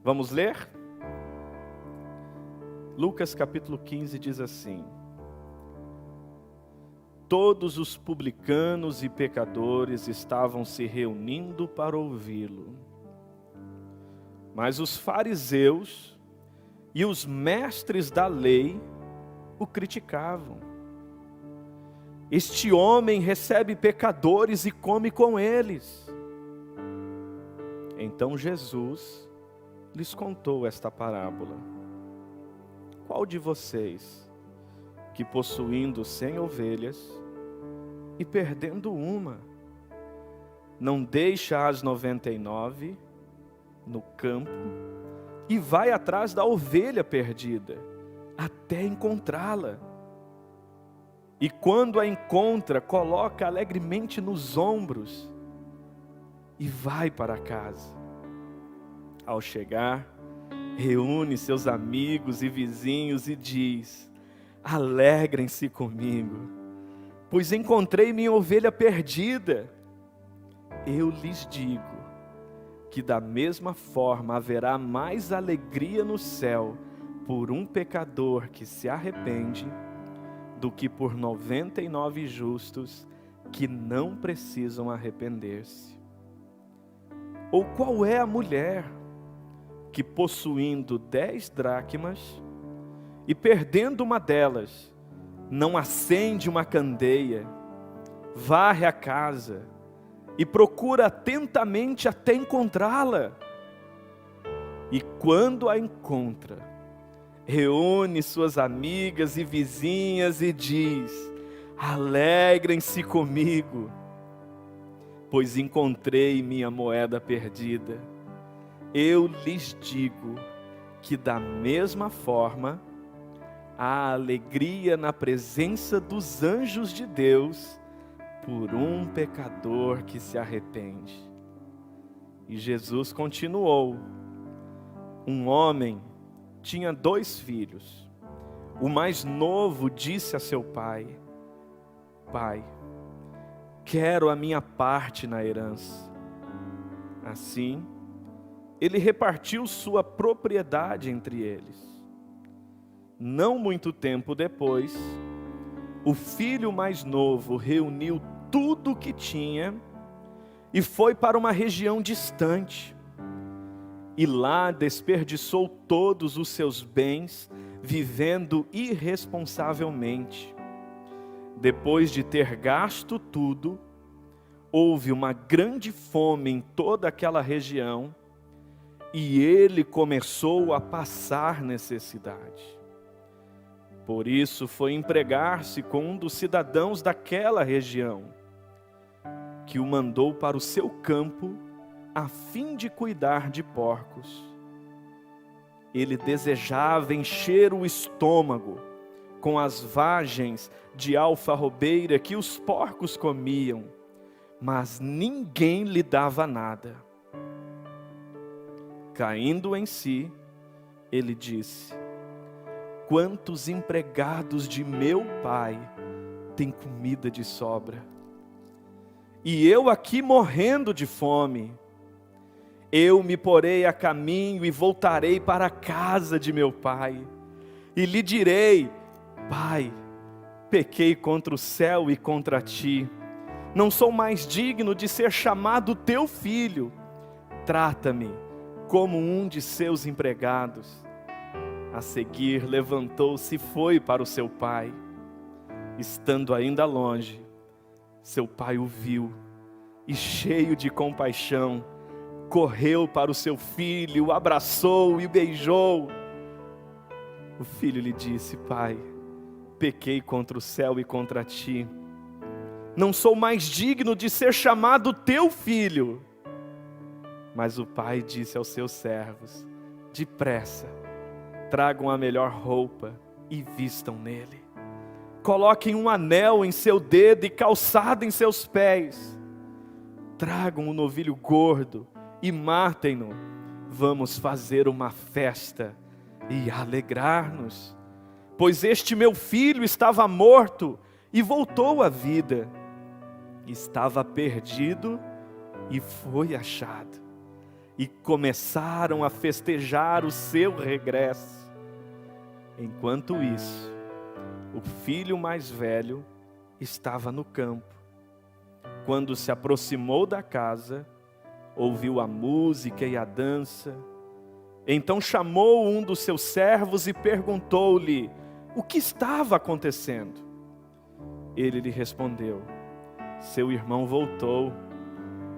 Vamos ler? Lucas capítulo 15 diz assim: todos os publicanos e pecadores estavam se reunindo para ouvi-lo. Mas os fariseus e os mestres da lei o criticavam. Este homem recebe pecadores e come com eles. Então Jesus lhes contou esta parábola. Qual de vocês, que possuindo 100 ovelhas e perdendo uma, não deixa as 99 no campo e vai atrás da ovelha perdida, até encontrá-la? E quando a encontra, coloca alegremente nos ombros e vai para casa. Ao chegar, reúne seus amigos e vizinhos e diz: alegrem-se comigo, pois encontrei minha ovelha perdida. Eu lhes digo que da mesma forma haverá mais alegria no céu por um pecador que se arrepende, do que por 99 justos que não precisam arrepender-se. Ou qual é a mulher que, possuindo 10 dracmas e perdendo uma delas, não acende uma candeia, varre a casa e procura atentamente até encontrá-la? E quando a encontra, reúne suas amigas e vizinhas e diz: alegrem-se comigo, pois encontrei minha moeda perdida. Eu lhes digo que da mesma forma há alegria na presença dos anjos de Deus por um pecador que se arrepende. E Jesus continuou: um homem tinha 2 filhos. O mais novo disse a seu pai: pai, quero a minha parte na herança. Assim, ele repartiu sua propriedade entre eles. Não muito tempo depois, o filho mais novo reuniu tudo o que tinha e foi para uma região distante. E lá desperdiçou todos os seus bens, vivendo irresponsavelmente. Depois de ter gasto tudo, houve uma grande fome em toda aquela região, e ele começou a passar necessidade. Por isso foi empregar-se com um dos cidadãos daquela região, que o mandou para o seu campo a fim de cuidar de porcos. Ele desejava encher o estômago com as vagens de alfarrobeira que os porcos comiam, mas ninguém lhe dava nada. Caindo em si, ele disse: quantos empregados de meu pai têm comida de sobra, e eu aqui morrendo de fome. Eu me porei a caminho e voltarei para a casa de meu pai, e lhe direi: pai, pequei contra o céu e contra ti, não sou mais digno de ser chamado teu filho, trata-me como um de seus empregados. A seguir levantou-se e foi para o seu pai. Estando ainda longe, seu pai o viu e, cheio de compaixão, correu para o seu filho, o abraçou e beijou. O filho lhe disse: pai, pequei contra o céu e contra ti, não sou mais digno de ser chamado teu filho. Mas o pai disse aos seus servos: depressa, tragam a melhor roupa e vistam nele. Coloquem um anel em seu dedo e calçado em seus pés. Tragam um novilho gordo e matem-no. Vamos fazer uma festa e alegrar-nos. Pois este meu filho estava morto e voltou à vida. Estava perdido e foi achado. e começaram a festejar o seu regresso. Enquanto isso, o filho mais velho estava no campo. Quando se aproximou da casa, ouviu a música e a dança. Então chamou um dos seus servos e perguntou-lhe o que estava acontecendo. Ele lhe respondeu: seu irmão voltou,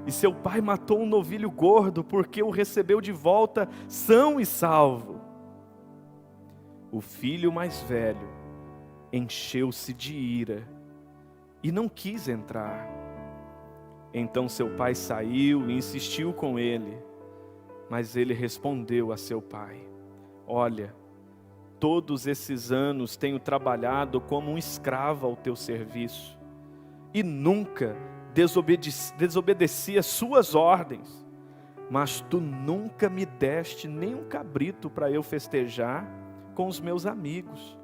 e seu pai matou um novilho gordo, porque o recebeu de volta são e salvo. O filho mais velho encheu-se de ira e não quis entrar. Então seu pai saiu e insistiu com ele, mas ele respondeu a seu pai: olha, todos esses anos tenho trabalhado como um escravo ao teu serviço, e nunca desobedeci às suas ordens, mas tu nunca me deste nem um cabrito para eu festejar com os meus amigos.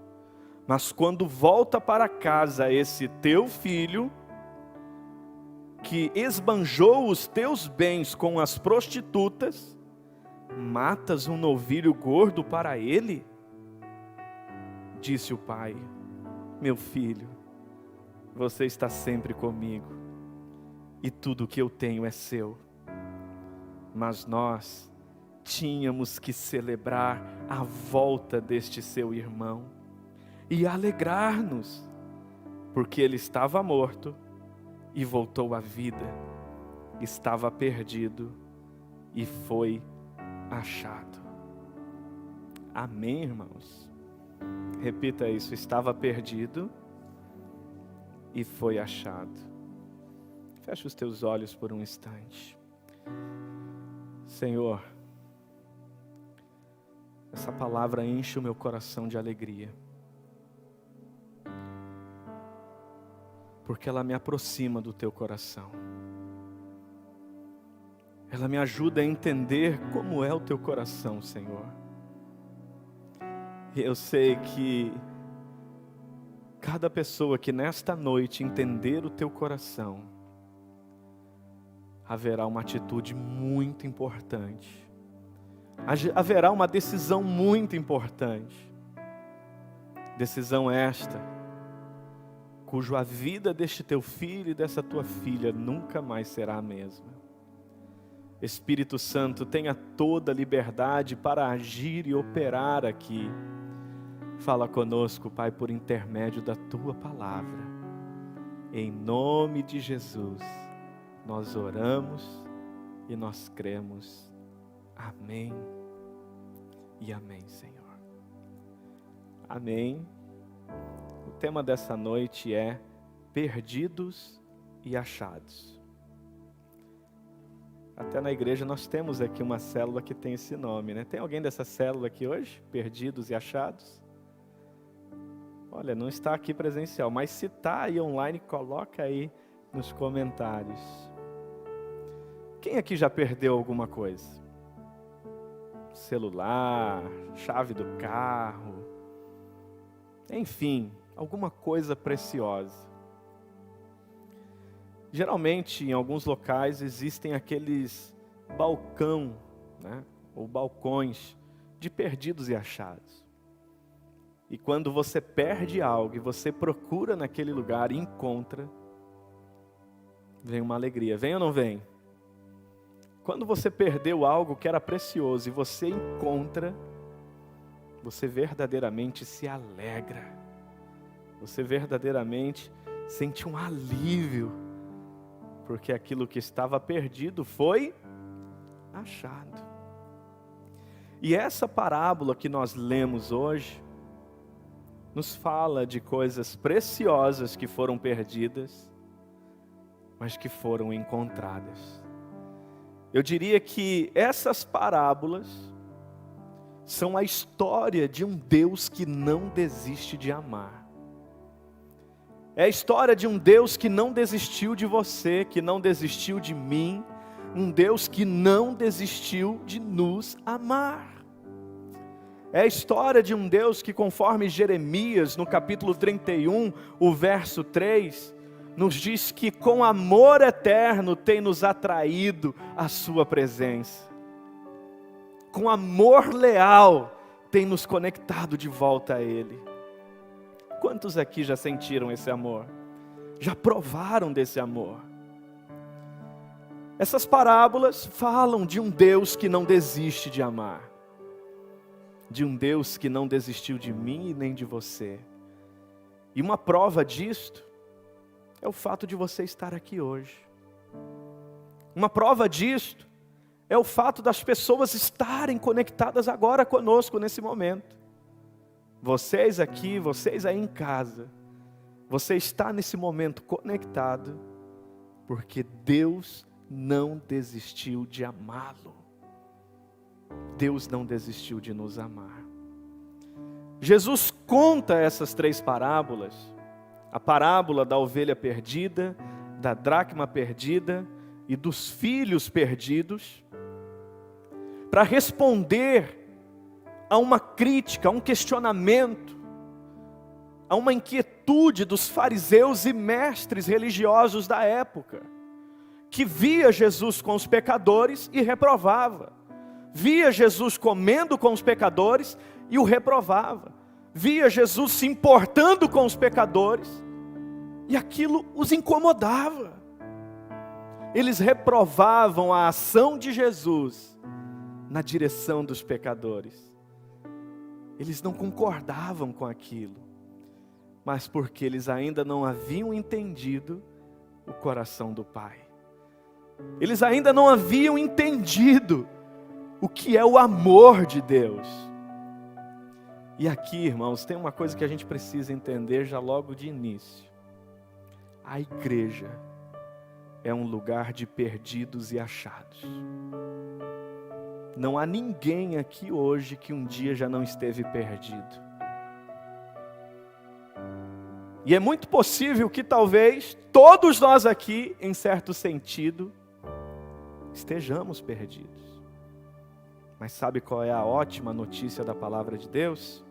Mas quando volta para casa esse teu filho, que esbanjou os teus bens com as prostitutas, matas um novilho gordo para ele? Disse o pai: meu filho, você está sempre comigo, e tudo que eu tenho é seu. Mas nós tínhamos que celebrar a volta deste seu irmão e alegrar-nos, porque ele estava morto e voltou à vida, estava perdido e foi achado. Amém, irmãos? Repita isso: estava perdido e foi achado. Feche os teus olhos por um instante. Senhor, essa palavra enche o meu coração de alegria, porque ela me aproxima do teu coração. Ela me ajuda a entender como é o teu coração, Senhor. E eu sei que cada pessoa que nesta noite entender o teu coração, haverá uma atitude muito importante. Haverá uma decisão muito importante. Decisão esta, cujo a vida deste teu filho e dessa tua filha nunca mais será a mesma. Espírito Santo, tenha toda a liberdade para agir e operar aqui. Fala conosco, Pai, por intermédio da tua palavra. Em nome de Jesus, nós oramos e nós cremos. Amém e amém, Senhor. Amém. O tema dessa noite é perdidos e achados. Até na igreja nós temos aqui uma célula que tem esse nome, né? Tem alguém dessa célula aqui hoje? Perdidos e achados? Olha, não está aqui presencial, mas se está aí online, coloca aí nos comentários. Quem aqui já perdeu alguma coisa? Celular, chave do carro, enfim, alguma coisa preciosa. Geralmente, em alguns locais, existem aqueles balcão, né, ou balcões de perdidos e achados. E quando você perde algo e você procura naquele lugar e encontra, vem uma alegria. Vem ou não vem? Quando você perdeu algo que era precioso e você encontra, você verdadeiramente se alegra. Você verdadeiramente sente um alívio, porque aquilo que estava perdido foi achado. E essa parábola que nós lemos hoje nos fala de coisas preciosas que foram perdidas, mas que foram encontradas. Eu diria que essas parábolas são a história de um Deus que não desiste de amar. É a história de um Deus que não desistiu de você, que não desistiu de mim, um Deus que não desistiu de nos amar. É a história de um Deus que, conforme Jeremias, no capítulo 31, o verso 3, nos diz que com amor eterno tem nos atraído à sua presença. com amor leal, tem nos conectado de volta a Ele. Quantos aqui já sentiram esse amor? Já provaram desse amor? Essas parábolas falam de um Deus que não desiste de amar. De um Deus que não desistiu de mim e nem de você. E uma prova disto é o fato de você estar aqui hoje. Uma prova disto é o fato das pessoas estarem conectadas agora conosco nesse momento. Vocês aqui, vocês aí em casa, você está nesse momento conectado, porque Deus não desistiu de amá-lo. Deus não desistiu de nos amar. Jesus conta essas 3 parábolas, a parábola da ovelha perdida, da dracma perdida e dos filhos perdidos, para responder a uma crítica, a um questionamento, a uma inquietude dos fariseus e mestres religiosos da época, que via Jesus com os pecadores e reprovava, via Jesus comendo com os pecadores e o reprovava, via Jesus se importando com os pecadores e aquilo os incomodava. Eles reprovavam a ação de Jesus na direção dos pecadores. Eles não concordavam com aquilo, mas porque eles ainda não haviam entendido o coração do Pai. Eles ainda não haviam entendido o que é o amor de Deus. E aqui, irmãos, tem uma coisa que a gente precisa entender já logo de início. A igreja é um lugar de perdidos e achados. Não há ninguém aqui hoje que um dia já não esteve perdido. E é muito possível que talvez todos nós aqui, em certo sentido, estejamos perdidos. Mas sabe qual é a ótima notícia da palavra de Deus?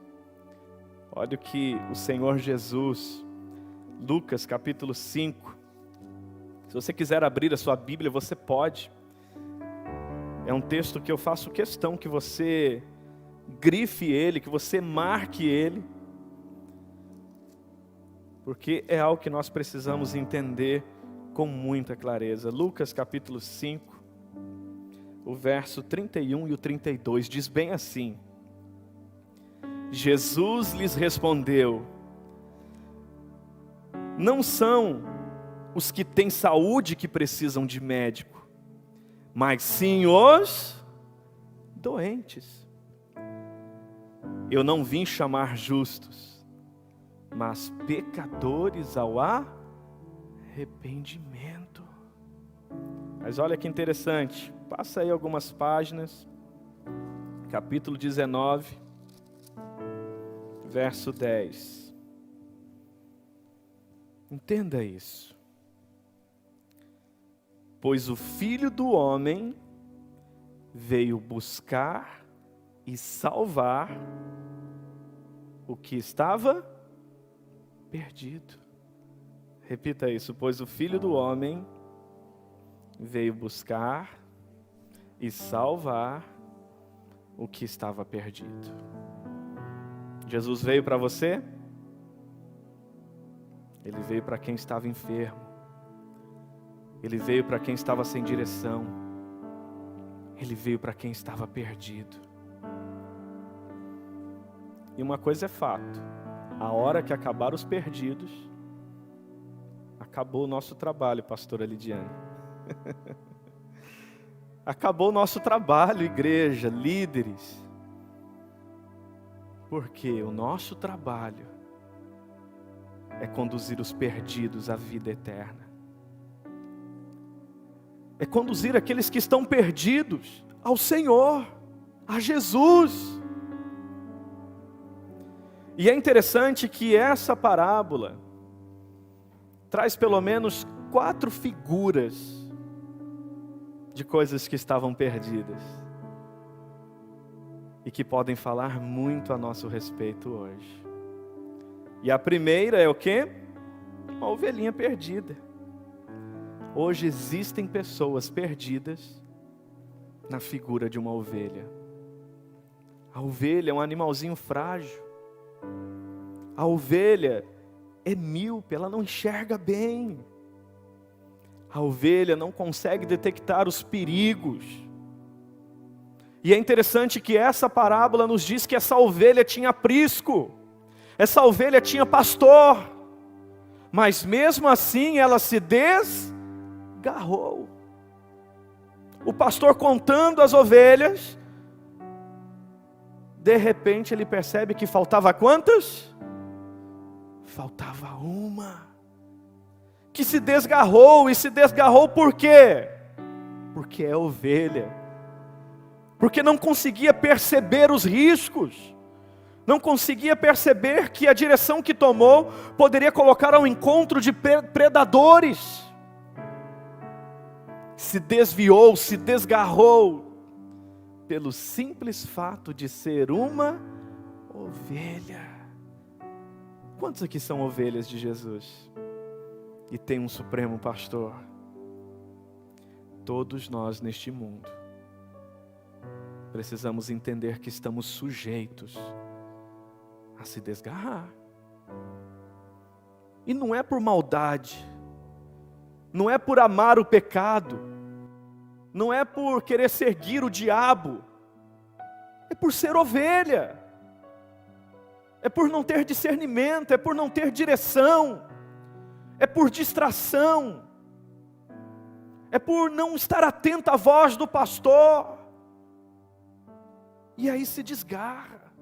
Olha o que o Senhor Jesus, Lucas capítulo 5, se você quiser abrir a sua Bíblia, você pode. É um texto que eu faço questão que você grife ele, que você marque ele, porque é algo que nós precisamos entender com muita clareza. Lucas capítulo 5, o verso 31 e o 32, diz bem assim: Jesus lhes respondeu: não são os que têm saúde que precisam de médico, mas sim os doentes. Eu não vim chamar justos, mas pecadores ao arrependimento. Mas olha que interessante, passa aí algumas páginas, capítulo 19, verso 10. Entenda isso. Pois o Filho do Homem veio buscar e salvar o que estava perdido. Repita isso. Pois o Filho do Homem veio buscar e salvar o que estava perdido. Jesus veio para você? Ele veio para quem estava enfermo. Ele veio para quem estava sem direção. Ele veio para quem estava perdido. E uma coisa é fato: a hora que acabar os perdidos, acabou o nosso trabalho, pastora Lidiane. Acabou o nosso trabalho, igreja, líderes. Porque o nosso trabalho é conduzir os perdidos à vida eterna. É conduzir aqueles que estão perdidos ao Senhor, a Jesus. E é interessante que essa parábola traz pelo menos 4 figuras de coisas que estavam perdidas e que podem falar muito a nosso respeito hoje. E a primeira é o quê? Uma ovelhinha perdida. Hoje existem pessoas perdidas na figura de uma ovelha. A ovelha é um animalzinho frágil. A ovelha é míope, ela não enxerga bem. A ovelha não consegue detectar os perigos. E é interessante que essa parábola nos diz que essa ovelha tinha aprisco. Essa ovelha tinha pastor. Mas mesmo assim ela se desgarrou. O pastor contando as ovelhas, de repente ele percebe que faltava quantas? Faltava uma. Que se desgarrou, e se desgarrou por quê? Porque é ovelha. Porque não conseguia perceber os riscos. Não conseguia perceber que a direção que tomou poderia colocar ao encontro de predadores. Se desviou, se desgarrou, pelo simples fato de ser uma ovelha. Quantos aqui são ovelhas de Jesus? E tem um supremo pastor? Todos nós neste mundo precisamos entender que estamos sujeitos a se desgarrar. E não é por maldade, não é por amar o pecado, não é por querer seguir o diabo, é por ser ovelha, é por não ter discernimento, é por não ter direção, é por distração, é por não estar atento à voz do pastor, e aí se desgarra.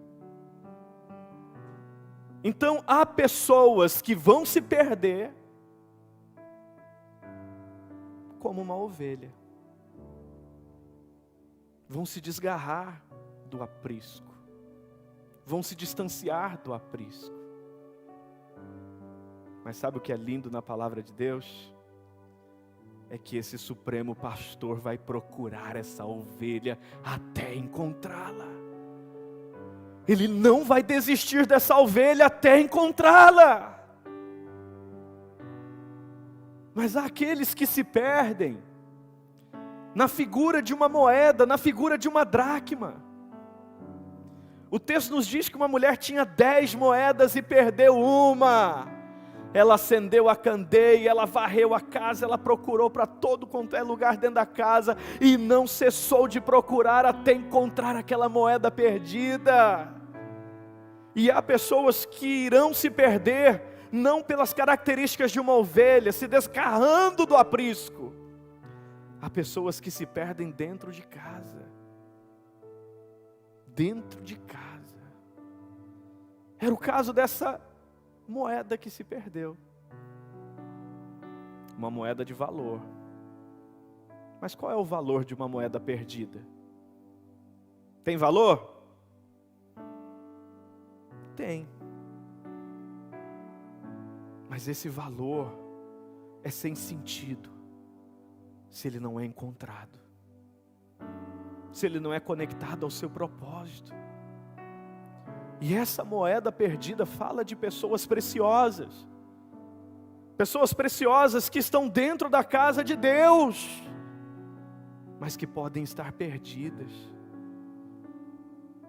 Então há pessoas que vão se perder como uma ovelha, vão se desgarrar do aprisco, vão se distanciar do aprisco. Mas sabe o que é lindo na palavra de Deus? É que esse supremo pastor vai procurar essa ovelha até encontrá-la. Ele não vai desistir dessa ovelha até encontrá-la. Mas há aqueles que se perdem na figura de uma moeda, na figura de uma dracma. O texto nos diz que uma mulher tinha 10 moedas e perdeu uma. Ela acendeu a candeia, ela varreu a casa, ela procurou para todo quanto é lugar dentro da casa e não cessou de procurar até encontrar aquela moeda perdida. E há pessoas que irão se perder, não pelas características de uma ovelha, se desgarrando do aprisco. Há pessoas que se perdem dentro de casa. Dentro de casa. Era o caso dessa moeda que se perdeu. Uma moeda de valor. Mas qual é o valor de uma moeda perdida? Tem valor? Tem. Mas esse valor é sem sentido se ele não é encontrado, se ele não é conectado ao seu propósito. E essa moeda perdida fala de pessoas preciosas que estão dentro da casa de Deus, mas que podem estar perdidas.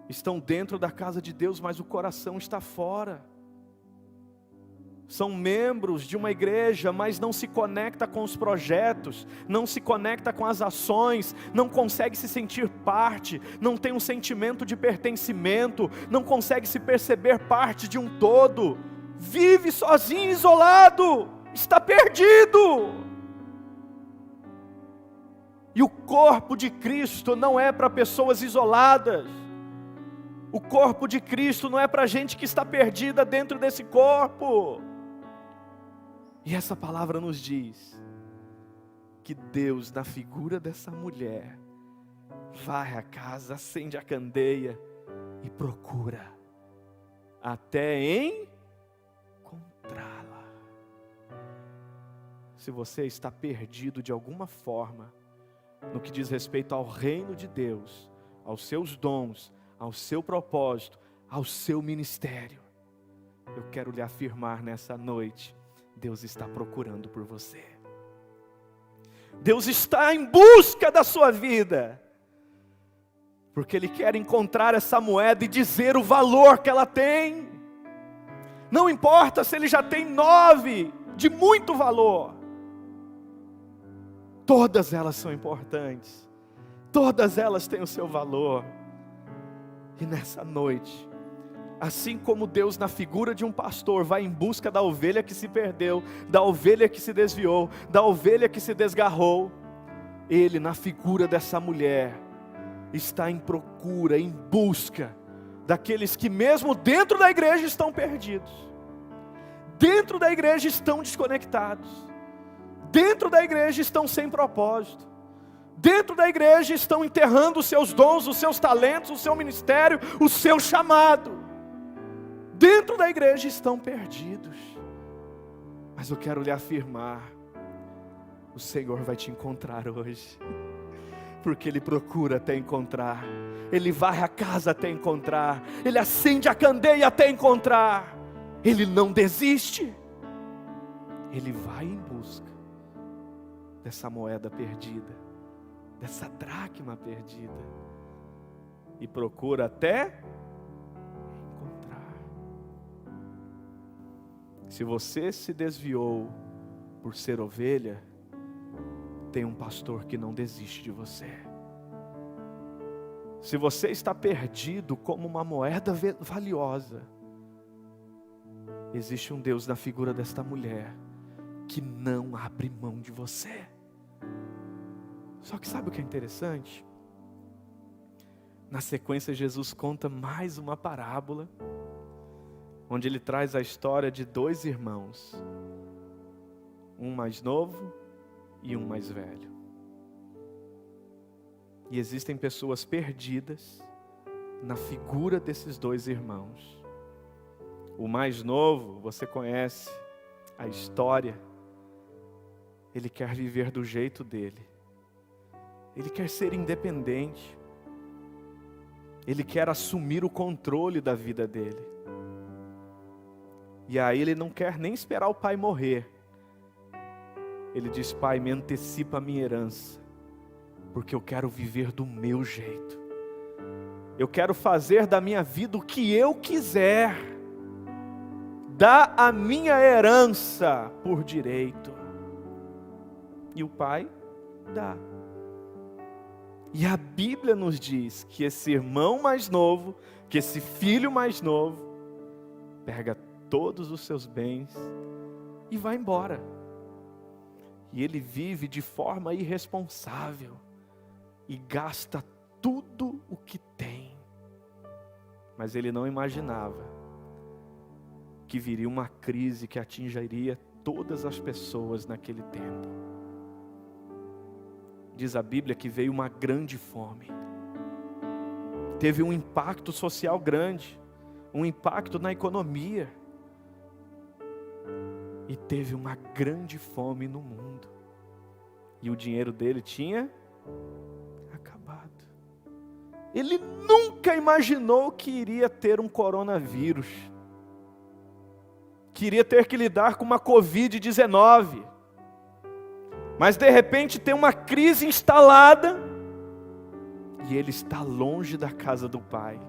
Estão dentro da casa de Deus, mas o coração está fora. São membros de uma igreja, mas não se conecta com os projetos, não se conecta com as ações, não consegue se sentir parte, não tem um sentimento de pertencimento, não consegue se perceber parte de um todo, vive sozinho, isolado, está perdido. E o corpo de Cristo não é para pessoas isoladas. O corpo de Cristo não é para gente que está perdida dentro desse corpo. E essa palavra nos diz que Deus, na figura dessa mulher, vai à casa, acende a candeia e procura até encontrá-la. Se você está perdido de alguma forma no que diz respeito ao reino de Deus, aos seus dons, ao seu propósito, ao seu ministério, eu quero lhe afirmar nessa noite: Deus está procurando por você. Deus está em busca da sua vida. porque Ele quer encontrar essa moeda e dizer o valor que ela tem. Não importa se ele já tem 9 de muito valor, todas elas são importantes, todas elas têm o seu valor. E nessa noite, assim como Deus na figura de um pastor vai em busca da ovelha que se perdeu, da ovelha que se desviou, da ovelha que se desgarrou, Ele na figura dessa mulher está em procura, em busca daqueles que mesmo dentro da igreja estão perdidos, dentro da igreja estão desconectados, dentro da igreja estão sem propósito, dentro da igreja estão enterrando os seus dons, os seus talentos, o seu ministério, o seu chamado. Dentro da igreja estão perdidos. Mas eu quero lhe afirmar, o Senhor vai te encontrar hoje, porque Ele procura até encontrar, Ele varre a casa até encontrar, Ele acende a candeia até encontrar, Ele não desiste, Ele vai em busca dessa moeda perdida, dessa dracma perdida, e procura até encontrar. Se você se desviou por ser ovelha, tem um pastor que não desiste de você. Se você está perdido como uma moeda valiosa, existe um Deus na figura desta mulher que não abre mão de você. Só que sabe o que é interessante? Na sequência, Jesus conta mais uma parábola, onde Ele traz a história de 2 irmãos, um mais novo e um mais velho. E existem pessoas perdidas na figura desses 2 irmãos. O mais novo, você conhece a história, ele quer viver do jeito dele, ele quer ser independente, ele quer assumir o controle da vida dele. E aí ele não quer nem esperar o pai morrer. Ele diz: pai, me antecipa a minha herança, porque eu quero viver do meu jeito. Eu quero fazer da minha vida o que eu quiser. Dá a minha herança por direito. E o pai dá. E a Bíblia nos diz que esse irmão mais novo, que esse filho mais novo, pega todos os seus bens e vai embora. E ele vive de forma irresponsável e gasta tudo o que tem. Mas ele não imaginava que viria uma crise que atingiria todas as pessoas naquele tempo. Diz a Bíblia que veio uma grande fome. Teve um impacto social grande, um impacto na economia. E teve uma grande fome no mundo. E o dinheiro dele tinha acabado. Ele nunca imaginou que iria ter um coronavírus, que iria ter que lidar com uma Covid-19. Mas de repente tem uma crise instalada, e ele está longe da casa do pai.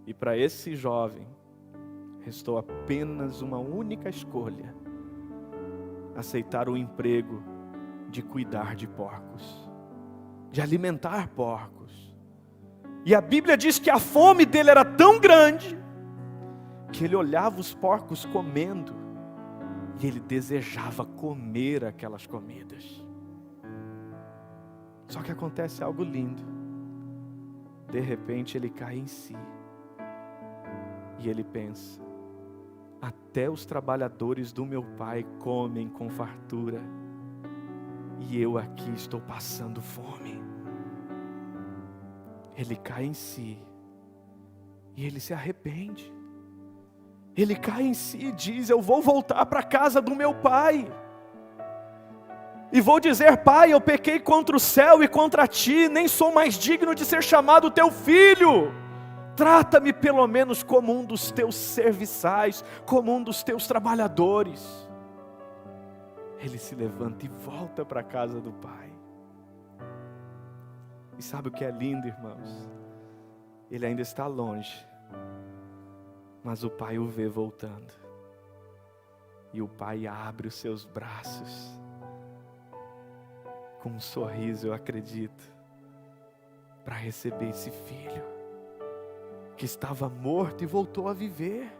E para esse jovem, restou apenas uma única escolha: aceitar o emprego de cuidar de porcos, de alimentar porcos. E a Bíblia diz que a fome dele era tão grande, que ele olhava os porcos comendo, e ele desejava comer aquelas comidas. Só que acontece algo lindo. De repente ele cai em si, e ele pensa: até os trabalhadores do meu pai comem com fartura, e eu aqui estou passando fome. Ele cai em si, e ele se arrepende. Ele cai em si e diz: eu vou voltar para a casa do meu pai, e vou dizer: pai, eu pequei contra o céu e contra ti, nem sou mais digno de ser chamado teu filho. Trata-me pelo menos como um dos teus serviçais, como um dos teus trabalhadores. Ele se levanta e volta para a casa do pai. E sabe o que é lindo, irmãos? Ele ainda está longe, mas o pai o vê voltando. E o pai abre os seus braços, com um sorriso, eu acredito, para receber esse filho, que estava morto e voltou a viver,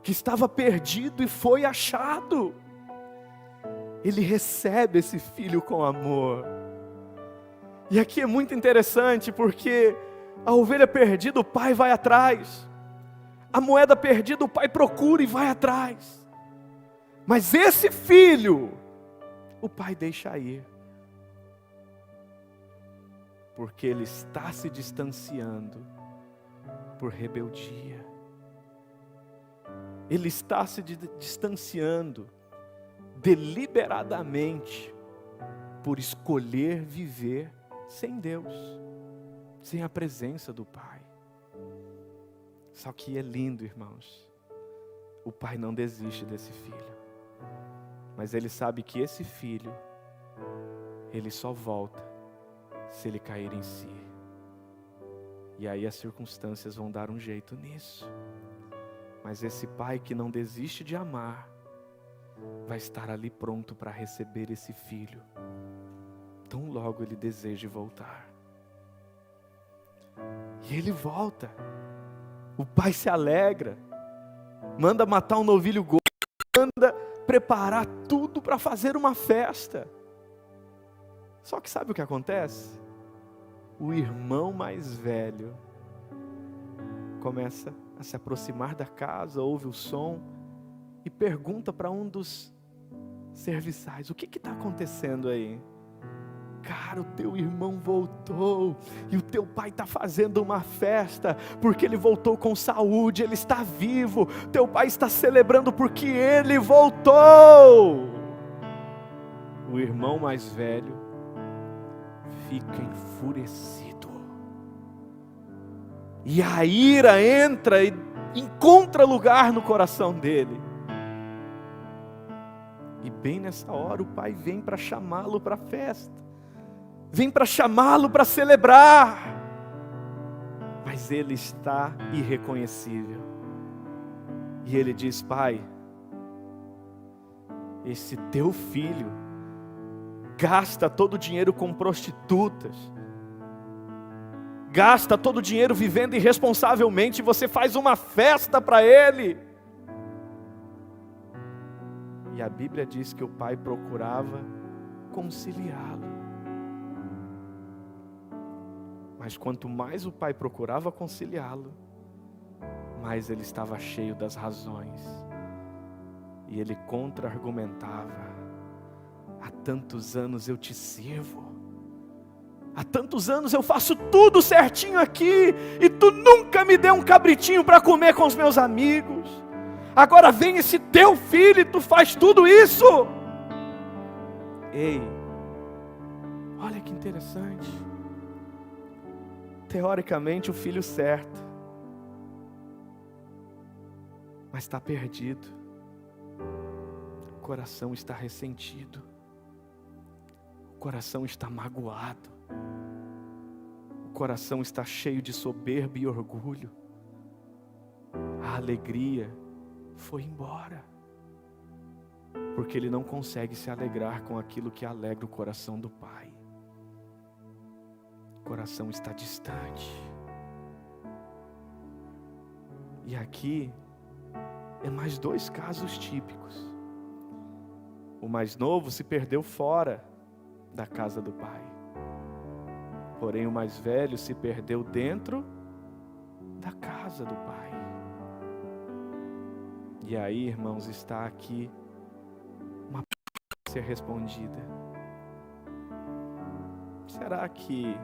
que estava perdido e foi achado. Ele recebe esse filho com amor. E aqui é muito interessante, porque a ovelha perdida, o pai vai atrás. A moeda perdida, o pai procura e vai atrás. Mas esse filho, o pai deixa ir. Porque ele está se distanciando por rebeldia. Ele está se distanciando deliberadamente por escolher viver sem Deus, sem a presença do Pai. Só que é lindo, irmãos. O pai não desiste desse filho, mas ele sabe que esse filho, ele só volta se ele cair em si. E aí as circunstâncias vão dar um jeito nisso. Mas esse pai que não desiste de amar, vai estar ali pronto para receber esse filho, tão logo ele deseja voltar. E ele volta. O pai se alegra, manda matar um novilho gordo, manda preparar tudo para fazer uma festa. Só que sabe o que acontece? O irmão mais velho começa a se aproximar da casa, ouve o som e pergunta para um dos serviçais: o que está acontecendo aí? Cara, o teu irmão voltou e o teu pai está fazendo uma festa porque ele voltou com saúde, ele está vivo. Teu pai está celebrando porque ele voltou. O irmão mais velho fica enfurecido e a ira entra e encontra lugar no coração dele. E bem nessa hora o pai vem para chamá-lo para a festa, vem para chamá-lo para celebrar, mas ele está irreconhecível. E ele diz: pai, esse teu filho gasta todo o dinheiro com prostitutas, gasta todo o dinheiro vivendo irresponsavelmente, e você faz uma festa para ele. E a Bíblia diz que o pai procurava conciliá-lo. Mas quanto mais o pai procurava conciliá-lo, mais ele estava cheio das razões. E ele contra-argumentava: há tantos anos eu te sirvo, há tantos anos eu faço tudo certinho aqui, e tu nunca me deu um cabritinho para comer com os meus amigos. Agora vem esse teu filho e tu faz tudo isso. Ei, olha que interessante. Teoricamente o filho certo, mas está perdido. O coração está ressentido, o coração está magoado, o coração está cheio de soberba e orgulho. A alegria foi embora, porque ele não consegue se alegrar com aquilo que alegra o coração do pai. O coração está distante. E aqui é mais dois casos típicos. O mais novo se perdeu fora da casa do pai, porém o mais velho se perdeu dentro da casa do pai. E aí, irmãos, está aqui uma pergunta a ser respondida. Será que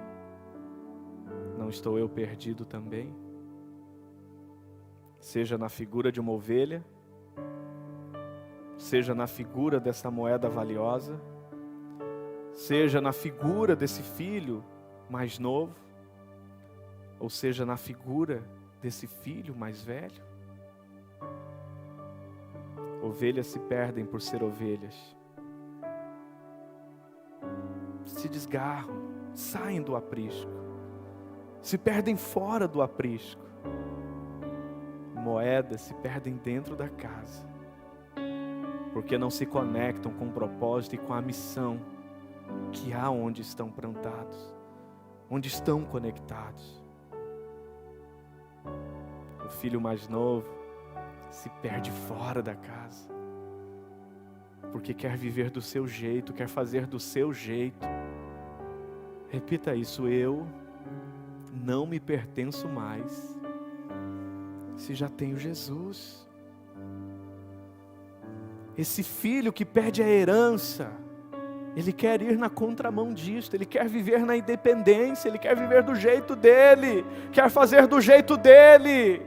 não estou eu perdido também? Seja na figura de uma ovelha, seja na figura dessa moeda valiosa, seja na figura desse filho mais novo, ou seja na figura desse filho mais velho. Ovelhas se perdem por ser ovelhas, se desgarram, saem do aprisco, se perdem fora do aprisco. Moedas se perdem dentro da casa, porque não se conectam com o propósito e com a missão que há onde estão plantados, onde estão conectados. O filho mais novo se perde fora da casa, porque quer viver do seu jeito, quer fazer do seu jeito. Repita isso: eu não me pertenço mais, se já tenho Jesus. Esse filho que perde a herança, ele quer ir na contramão disto, ele quer viver na independência, ele quer viver do jeito dele, quer fazer do jeito dele.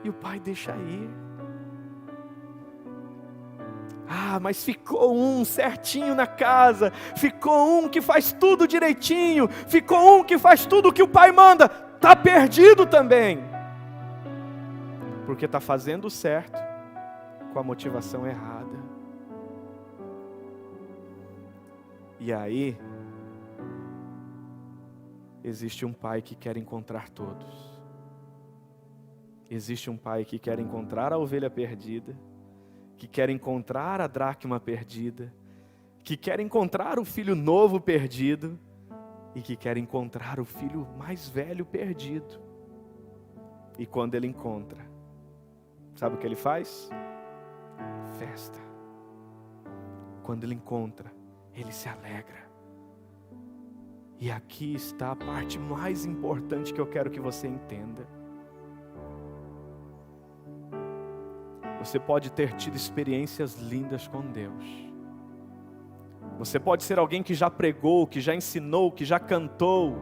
E o pai deixa ir. Mas ficou um certinho na casa, ficou um que faz tudo direitinho, ficou um que faz tudo o que o pai manda. Está perdido também, porque está fazendo certo com a motivação errada. E aí, existe um pai que quer encontrar todos. Existe um pai que quer encontrar a ovelha perdida, que quer encontrar a dracma perdida, que quer encontrar o filho novo perdido e que quer encontrar o filho mais velho perdido. E quando ele encontra, sabe o que ele faz? Festa. Quando ele encontra, ele se alegra. E aqui está a parte mais importante que eu quero que você entenda. Você pode ter tido experiências lindas com Deus. Você pode ser alguém que já pregou, que já ensinou, que já cantou,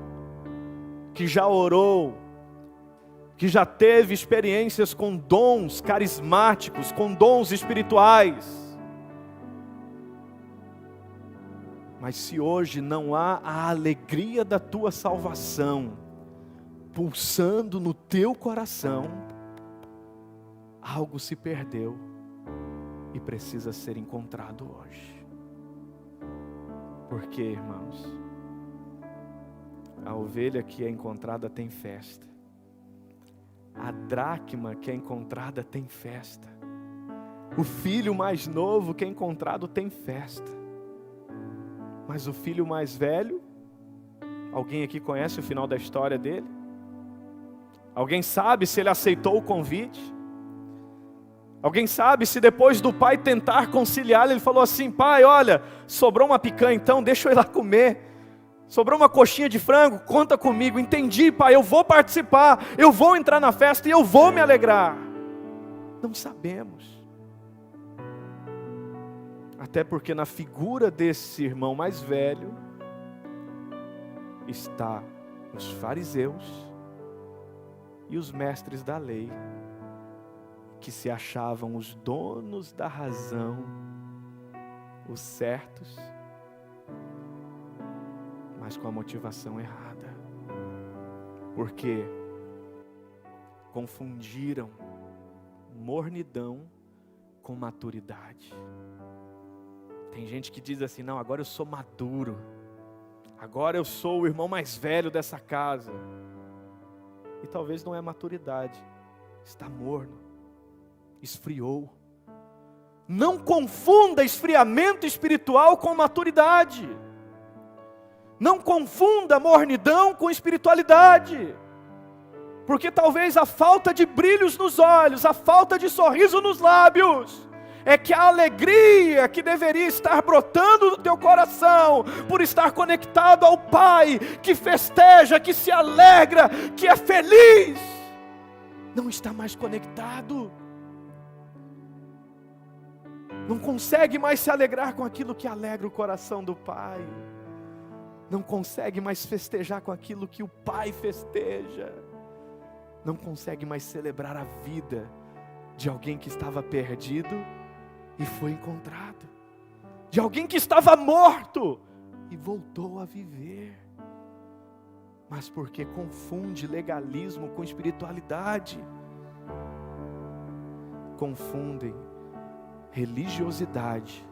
que já orou, que já teve experiências com dons carismáticos, com dons espirituais. Mas se hoje não há a alegria da tua salvação pulsando no teu coração, algo se perdeu e precisa ser encontrado hoje. Porque, irmãos, a ovelha que é encontrada tem festa. A dracma que é encontrada tem festa. O filho mais novo que é encontrado tem festa. Mas o filho mais velho, alguém aqui conhece o final da história dele? Alguém sabe se ele aceitou o convite? Alguém sabe se depois do pai tentar conciliar, ele falou assim: pai, olha, sobrou uma picanha então, deixa eu ir lá comer. Sobrou uma coxinha de frango, conta comigo. Entendi, pai, eu vou participar, eu vou entrar na festa e eu vou me alegrar. Não sabemos. Até porque na figura desse irmão mais velho está os fariseus e os mestres da lei, que se achavam os donos da razão, os certos, mas com a motivação errada. Porque confundiram mornidão com maturidade. Tem gente que diz assim: não, agora eu sou maduro, agora eu sou o irmão mais velho dessa casa. E talvez não é maturidade, está morno, esfriou. Não confunda esfriamento espiritual com maturidade. Não confunda mornidão com espiritualidade. Porque talvez a falta de brilhos nos olhos, a falta de sorriso nos lábios, é que a alegria que deveria estar brotando do teu coração, por estar conectado ao Pai, que festeja, que se alegra, que é feliz, não está mais conectado. Não consegue mais se alegrar com aquilo que alegra o coração do Pai. Não consegue mais festejar com aquilo que o Pai festeja. Não consegue mais celebrar a vida de alguém que estava perdido e foi encontrado. De alguém que estava morto e voltou a viver. Mas porque confunde legalismo com espiritualidade. Confundem religiosidade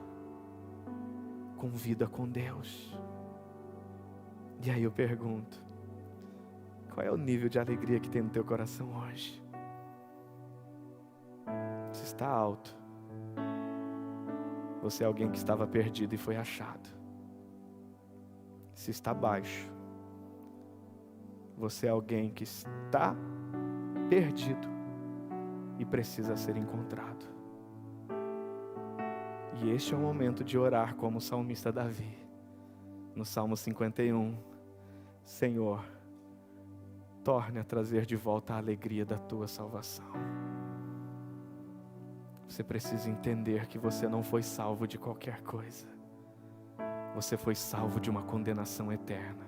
com vida com Deus. E aí eu pergunto, qual é o nível de alegria que tem no teu coração hoje? Se está alto, você é alguém que estava perdido e foi achado. Se está baixo, você é alguém que está perdido e precisa ser encontrado. E este é o momento de orar como o salmista Davi. No Salmo 51, Senhor, torne a trazer de volta a alegria da tua salvação. Você precisa entender que você não foi salvo de qualquer coisa. Você foi salvo de uma condenação eterna.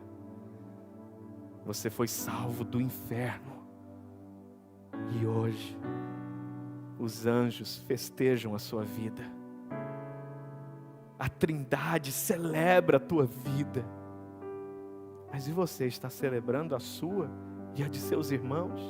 Você foi salvo do inferno. E hoje, os anjos festejam a sua vida. A Trindade celebra a tua vida. Mas e você, está celebrando a sua e a de seus irmãos?